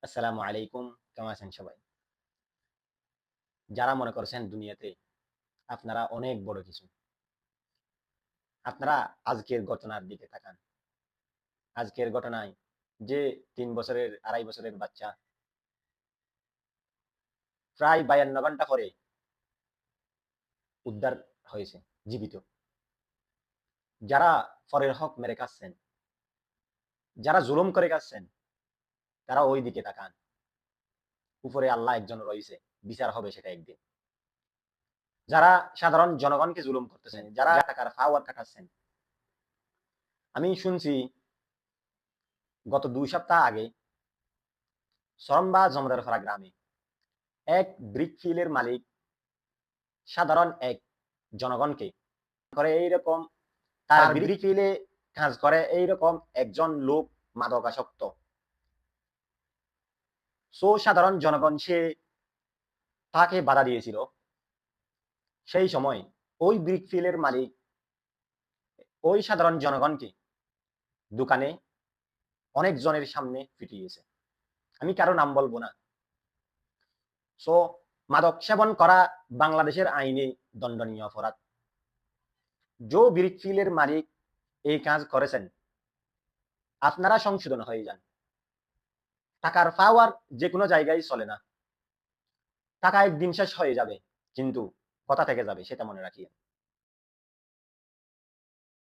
আসসালামু আলাইকুম। কেমন আছেন সবাই? যারা মনে করছেন দুনিয়াতে আপনারা অনেক বড় কিছু, আপনারা আজকের ঘটনার দিকে তাকান। আজকের ঘটনায় যে ৩ বছরের ২.৫ বছরের বাচ্চা প্রায় ৫২ ঘন্টা পরে উদ্ধার হয়েছে জীবিত। যারা পরের হক মেরে খাচ্ছেন, যারা জুলুম করে খাচ্ছেন, তারা ওই দিকে তাকান। উপরে আল্লাহ একজন রইছে, বিচার হবে সেটা একদিন। যারা সাধারণ জনগণকে জুলুম করতেছেন, যারা টাকার পাওয়ার খাটাচ্ছেন। আমি শুনছি গত ২ সপ্তাহ আগে সরম্বা জমদারপাড়া গ্রামে এক ব্রিক ফিলের মালিক সাধারণ এক জনগণকে করে এইরকম তার ব্রিক ফিলে কাজ করে এইরকম একজন লোক মাদকাসক্ত। সো সাধারণ জনগণ সে তাকে বাধা দিয়েছিল। সেই সময় ওই ব্রিক ফিলের মালিক ওই সাধারণ জনগণকে দোকানে অনেক জনের সামনে পিটিয়েছে। আমি কারো নাম বলবো না। সো মাদক সেবন করা বাংলাদেশের আইনে দণ্ডনীয় অপরাধ। জো ব্রিক ফিলের মালিক এই কাজ করেছেন, আপনারা সংশোধন হয়ে যান। টাকার পাওয়ার যেকোনো জায়গায় চলে না। টাকা একদিন শেষ হয়ে যাবে, কিন্তু কথা থেকে যাবে সেটা মনে রাখিয়েন।